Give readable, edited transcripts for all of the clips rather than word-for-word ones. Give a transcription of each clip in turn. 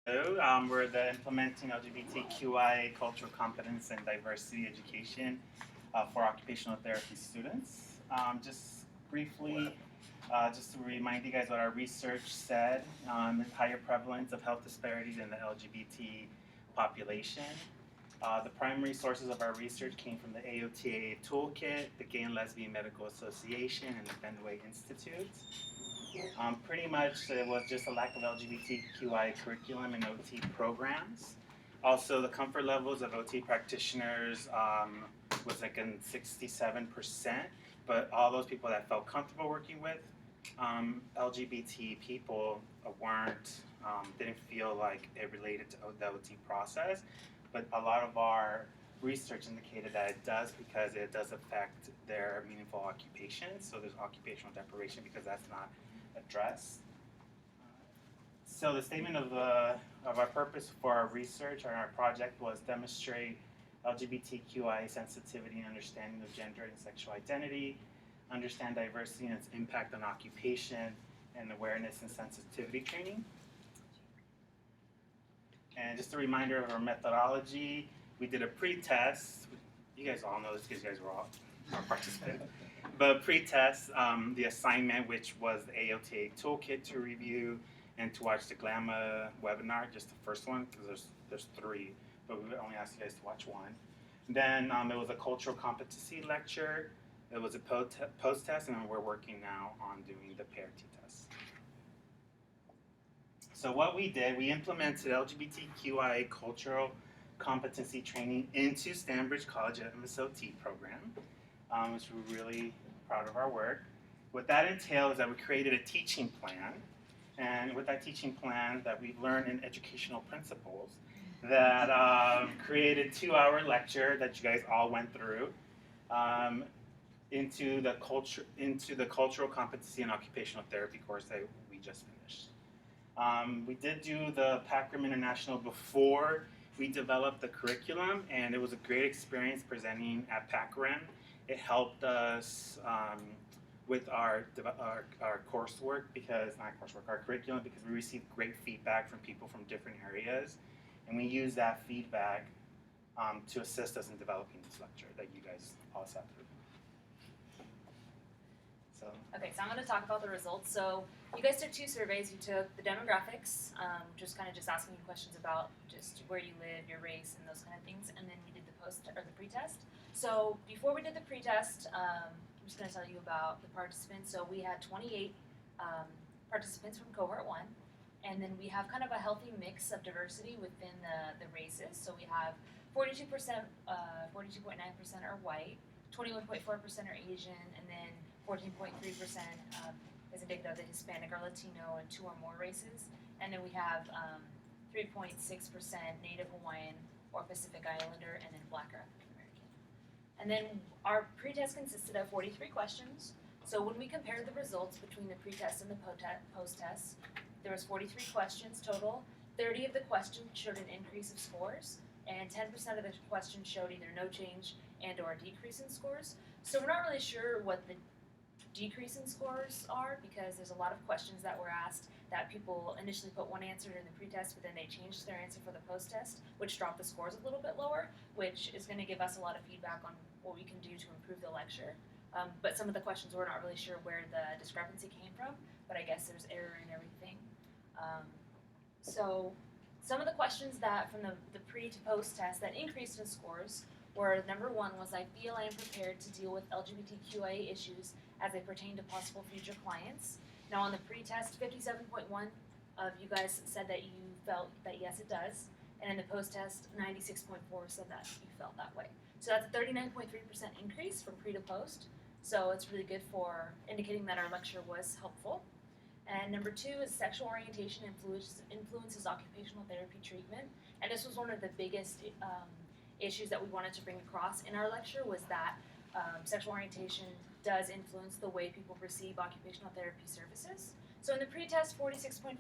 Hello, we're the Implementing LGBTQI Cultural Competence and Diversity Education for Occupational Therapy students. Just briefly, just to remind you guys what our research said, higher prevalence of health disparities in the LGBT population. The primary sources of our research came from the AOTA Toolkit, the Gay and Lesbian Medical Association, and the Fenway Institute. Pretty much it was just a lack of LGBTQI curriculum and OT programs. Also, the comfort levels of OT practitioners was like in 67%, but all those people that felt comfortable working with LGBT people didn't feel like it related to the OT process, but a lot of our research indicated that it does because it does affect their meaningful occupations. So there's occupational deprivation because that's not addressed. So the statement of our purpose for our research or our project was demonstrate LGBTQI sensitivity and understanding of gender and sexual identity, understand diversity and its impact on occupation, and awareness and sensitivity training. And just a reminder of our methodology, we did a pre-test. You guys all know this because you guys were all our participants. But pre-test, the assignment, which was the AOTA toolkit to review and to watch the GLAMA webinar, just the first one, because there's three, but we only asked you guys to watch one. Then it was a cultural competency lecture. It was a post-test, and we're working now on doing the PAIR-T test. So what we did, we implemented LGBTQI cultural competency training into Stanbridge College MSOT program, which we're really proud of our work. What that entails is that we created a teaching plan, and with that teaching plan that we've learned in educational principles, that created a 2-hour lecture that you guys all went through into the cultural competency and occupational therapy course that we just finished. We did do the PACRIM International before we developed the curriculum, and it was a great experience presenting at PACRIM. It helped us with our coursework our curriculum, because we received great feedback from people from different areas, and we use that feedback to assist us in developing this lecture that you guys all sat through. Okay, so I'm going to talk about the results. So you guys took 2 surveys. You took the demographics, just asking you questions about just where you live, your race, and those kind of things, and then we did the pre-test. So before we did the pre-test, I'm just going to tell you about the participants. So we had 28 participants from cohort 1, and then we have kind of a healthy mix of diversity within the races. So we have 42%, 42.9% are white, 21.4% are Asian, and then 14.3% is indicative of the Hispanic or Latino and 2 or more races. And then we have 3.6% Native Hawaiian or Pacific Islander, and then Black or African American. And then our pretest consisted of 43 questions. So when we compared the results between the pretest and the post-test, there was 43 questions total. 30 of the questions showed an increase of scores, and 10% of the questions showed either no change and or a decrease in scores. So we're not really sure what the decrease in scores are, because there's a lot of questions that were asked that people initially put one answer in the pretest, but then they changed their answer for the post-test, which dropped the scores a little bit lower, which is going to give us a lot of feedback on what we can do to improve the lecture. But some of the questions we're not really sure where the discrepancy came from, but I guess there's error in everything. So some of the questions that from the pre to post test that increased in scores were, number 1 was, I feel I am prepared to deal with LGBTQIA issues as they pertain to possible future clients. Now on the pre-test, 57.1 of you guys said that you felt that yes it does, and in the post-test, 96.4 said that you felt that way. So that's a 39.3% increase from pre to post, so it's really good for indicating that our lecture was helpful. And number 2 is sexual orientation influences occupational therapy treatment, and this was one of the biggest issues that we wanted to bring across in our lecture, was that sexual orientation does influence the way people receive occupational therapy services. So in the pre-test, 46.4%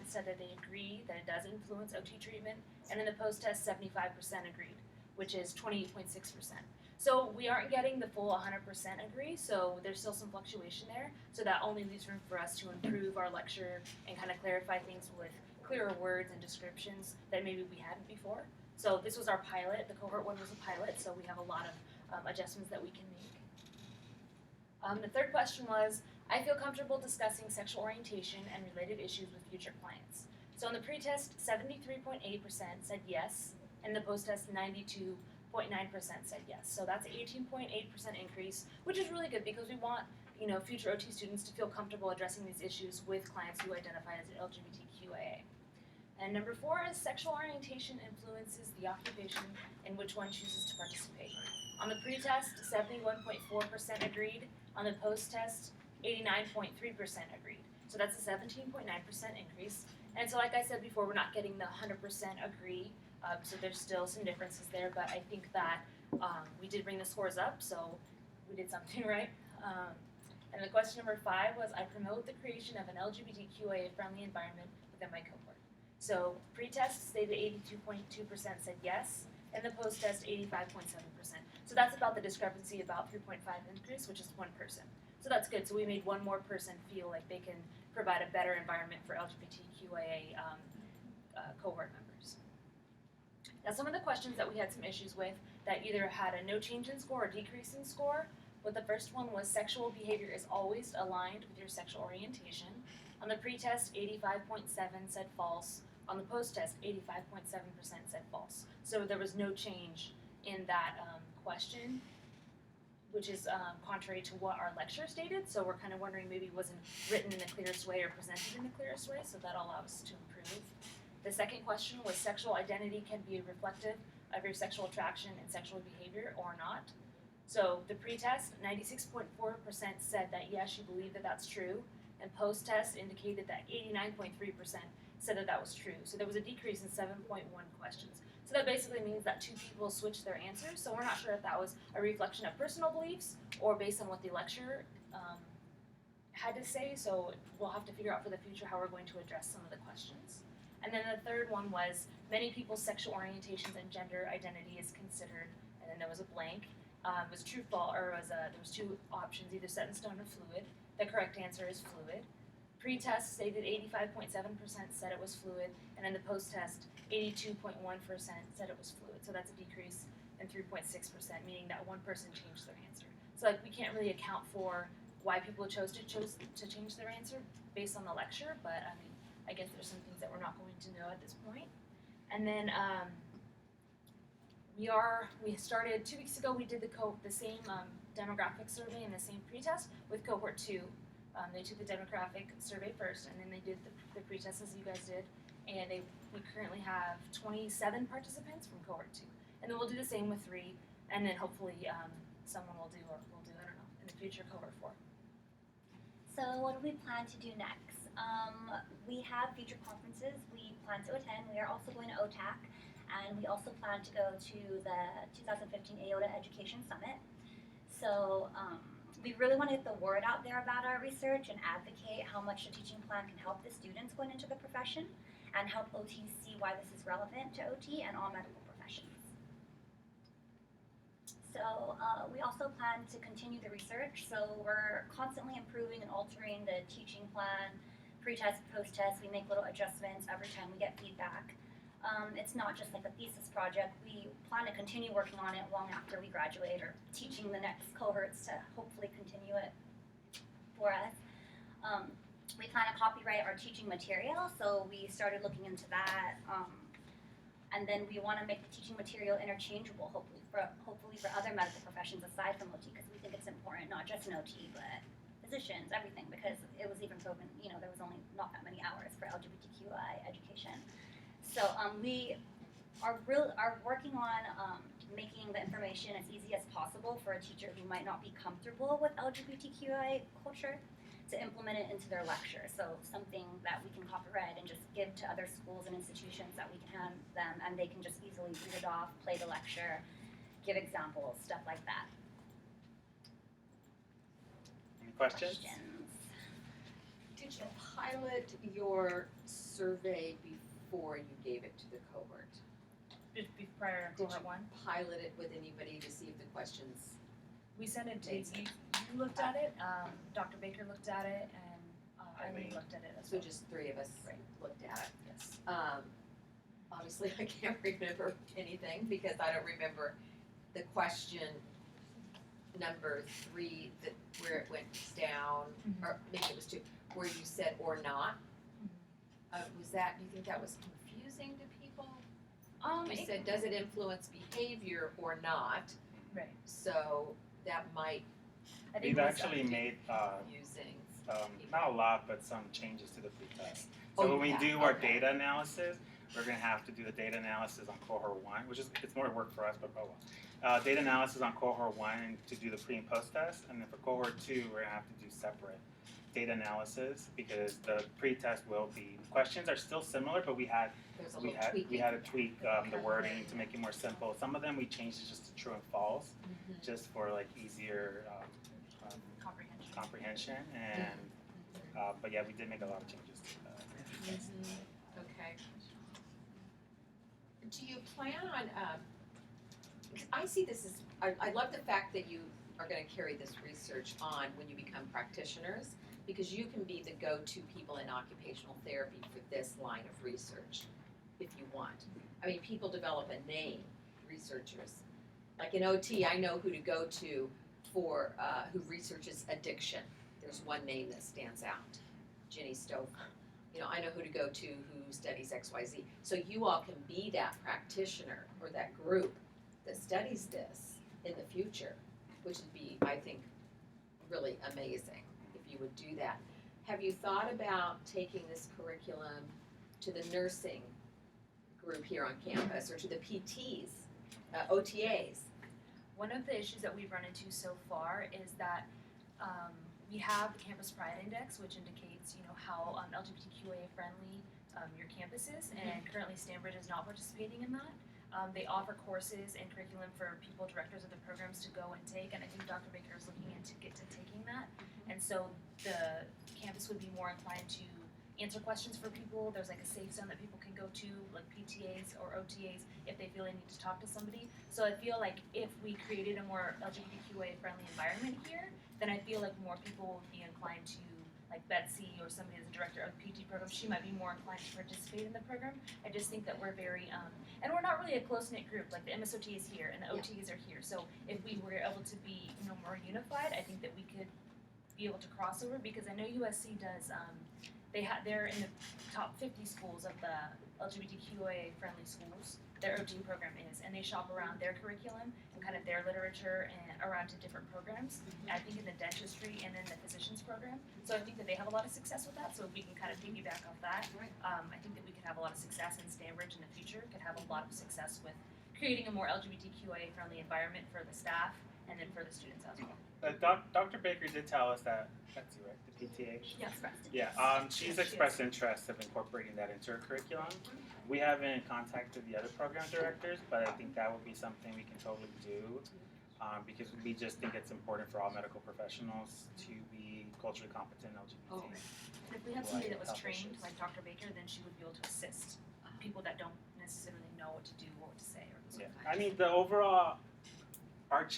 said that they agree that it does influence OT treatment, and in the post-test, 75% agreed, which is 28.6%. So we aren't getting the full 100% agree, so there's still some fluctuation there, so that only leaves room for us to improve our lecture and kind of clarify things with clearer words and descriptions that maybe we hadn't before. So this was our pilot. The cohort 1 was a pilot, so we have a lot of adjustments that we can make. The third question was, I feel comfortable discussing sexual orientation and related issues with future clients. So on the pretest, 73.8% said yes, and the post-test, 92.9% said yes. So that's an 18.8% increase, which is really good because we want future OT students to feel comfortable addressing these issues with clients who identify as LGBTQIA. And number 4 is sexual orientation influences the occupation in which one chooses to participate. On the pretest, 71.4% agreed. On the post-test, 89.3% agreed. So that's a 17.9% increase. And so like I said before, we're not getting the 100% agree, so there's still some differences there, but I think that we did bring the scores up, so we did something right. And the question number 5 was, I promote the creation of an LGBTQIA-friendly environment within my cohort. So pretest stated 82.2% said yes, and the post-test 85.7%. So that's about the discrepancy, about 3.5 increase, which is one person. So that's good. So we made one more person feel like they can provide a better environment for LGBTQIA cohort members. Now some of the questions that we had some issues with that either had a no change in score or decrease in score, but the first one was sexual behavior is always aligned with your sexual orientation. On the pretest, 85.7 said false. On the post-test, 85.7% said false. So there was no change in that question, which is contrary to what our lecture stated. So we're kind of wondering maybe it wasn't written in the clearest way or presented in the clearest way, so that'll allow us to improve. The second question was sexual identity can be reflective of your sexual attraction and sexual behavior or not. So the pretest, 96.4% said that yes, you believe that that's true, and post-test indicated that 89.3% said that that was true. So there was a decrease in 7.1 questions. So that basically means that 2 people switched their answers, so we're not sure if that was a reflection of personal beliefs or based on what the lecturer had to say, so we'll have to figure out for the future how we're going to address some of the questions. And then the third one was, many people's sexual orientations and gender identity is considered, and then there was a blank. It was true, false, or there was 2 options, either set in stone or fluid. The correct answer is fluid. Pre-test stated 85.7% said it was fluid, and then the post-test, 82.1% said it was fluid. So that's a decrease in 3.6%, meaning that one person changed their answer. So like we can't really account for why people chose to change their answer based on the lecture, but I mean, I guess there's some things that we're not going to know at this point. And then we started 2 weeks ago. We did the same demographic survey and the same pretest with cohort 2. They took the demographic survey first, and then they did the pretest as you guys did. And we currently have 27 participants from cohort 2, and then we'll do the same with 3, and then hopefully someone will do, or we'll do, I don't know, in the future cohort 4. So what do we plan to do next? We have future conferences we plan to attend. We are also going to OTAC, and we also plan to go to the 2015 AOTA Education Summit. So we really want to get the word out there about our research and advocate how much the teaching plan can help the students going into the profession and help OTs see why this is relevant to OT and all medical professions. So we also plan to continue the research. So we're constantly improving and altering the teaching plan, pre-test, post-test. We make little adjustments every time we get feedback. It's not just like a thesis project. We plan to continue working on it long after we graduate or teaching the next cohorts to hopefully continue it for us. We plan to copyright our teaching material, so we started looking into that. And then we want to make the teaching material interchangeable, hopefully for other medical professions aside from OT, because we think it's important, not just in OT, but physicians, everything, because it was even proven, there was only not that many hours for LGBTQI education. So we are working on making the information as easy as possible for a teacher who might not be comfortable with LGBTQI culture to implement it into their lecture. So something that we can copyright and just give to other schools and institutions that we can hand them, and they can just easily read it off, play the lecture, give examples, stuff like that. Any questions? Did you pilot your survey before you gave it to the cohort? Prior to Did cohort you 1? pilot it with anybody to see if the questions? We sent it to you. You looked at it. Dr. Baker looked at it, and Eileen looked at it as So well. just three of us Right. looked at it. Yes. Obviously, I can't remember anything because I don't remember the question number 3 that where it went down, Mhm. or maybe it was 2, where you said or not. Mm-hmm. Was that? Do you think that was confusing to people? You It- said, does it influence behavior or not? right. So that might I think We've it was, actually made confusing. not a lot, but some changes to the pretest. Oh, So when we yeah, do our okay. data analysis, we're going to have to do the data analysis on cohort 1, which is it's more work for us, but oh well. Data analysis on cohort 1 to do the pre and post test, and then for cohort 2, we're going to have to do separate data analysis because the pre-test will be questions are still similar, but we had There's a we little had tweaking. we had to tweak the wording to make it more simple. Some of them we changed it just to true and false, Mhm. just for like easier comprehension. comprehension. And but yeah, we did make a lot of changes to the test. Okay. Do you plan on, 'cause I see this as, I love the fact that you are gonna carry this research on when you become practitioners, because you can be the go-to people in occupational therapy for this line of research, if you want. I mean, people develop a name, researchers. Like in OT, I know who to go to for, who researches addiction. There's one name that stands out, Jenny Stover. You know, I know who to go to who studies XYZ. So you all can be that practitioner or that group that studies this in the future, which would be, I think, really amazing if you would do that. Have you thought about taking this curriculum to the nursing group here on campus or to the PTs, OTAs? One of the issues that we've run into so far is that we have the Campus Pride Index, which indicates, you know, how LGBTQIA friendly your campus is, and currently Stanbridge is not participating in that. They offer courses and curriculum for people, directors of the programs to go and take, and I think Dr. Baker is looking into taking that. And so the campus would be more inclined to answer questions for people. There's like a safe zone that people can go to, like PTAs or OTAs, if they feel they need to talk to somebody. So I feel like if we created a more LGBTQIA friendly environment here, then I feel like more people would be inclined to, like Betsy or somebody that's a director of the PT program, she might be more inclined to participate in the program. I just think that we're very, and we're not really a close-knit group, like the MSOT is here and the OTs are here. So if we were able to be, you know, more unified, I think that we could be able to cross over, because I know USC does, they're in the top 50 schools of the LGBTQIA friendly schools. Their OT program is, and they shop around their curriculum and kind of their literature and around to different programs. And I think in the dentistry and in the physicians program. So I think that they have a lot of success with that. So if we can kind of piggyback off that, I think that we could have a lot of success in Stanbridge in the future. Could have a lot of success with creating a more LGBTQIA friendly environment for the staff and then for the students as well. Dr. Baker did tell us that Betsy, right, the PTA. Yes, Yeah, she's expressed interest of incorporating that into her curriculum. We haven't contacted the other program directors, but I think that would be something we can totally do, because we just think it's important for all medical professionals to be culturally competent LGBT. And if we had somebody that was trained, like Dr. Baker, then she would be able to assist people that don't necessarily know what to do or what to say or those Yeah, kind of I mean the overall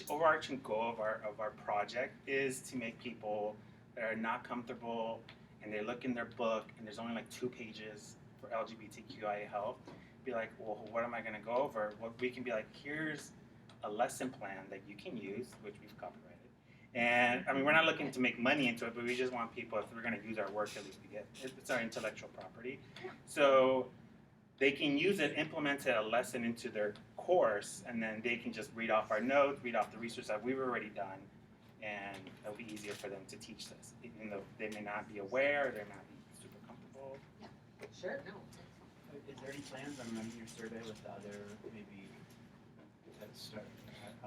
overarching goal of our project is to make people that are not comfortable and they look in their book and there's only like 2 pages for LGBTQIA health, be like, well, what am I going to go over? Well, we can be like, here's a lesson plan that you can use, which we've copyrighted. And I mean, we're not looking to make money into it, but we just want people, if we're going to use our work, at least we get it's our intellectual property. So they can use it, implement a lesson into their course, and then they can just read off our notes, read off the research that we've already done, and it'll be easier for them to teach this, even though they may not be aware, they may not be super comfortable. Sure, no. Is there any plans on running your survey with other, maybe,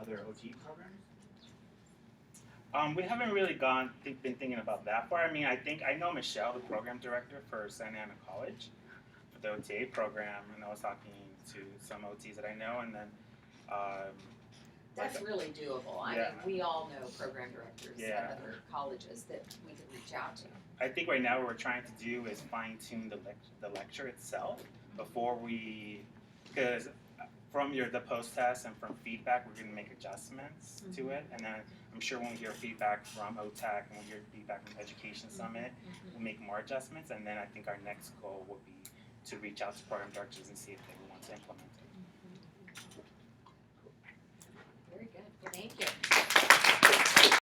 other OT programs? We haven't really been thinking about that far. I mean, I know Michelle, the program director for Santa Ana College, for the OTA program, and I was talking to some OTs that I know, and then That's really doable. I mean, Yeah. we all know program directors Yeah. at other colleges that we could reach out to. I think right now what we're trying to do is fine tune the lecture itself before we, because from the post test and from feedback, we're gonna make adjustments to it, and then I'm sure when we hear feedback from OTAC and we hear feedback from Education Summit, we'll make more adjustments, and then I think our next goal will be to reach out to program directors and see if they want to implement it.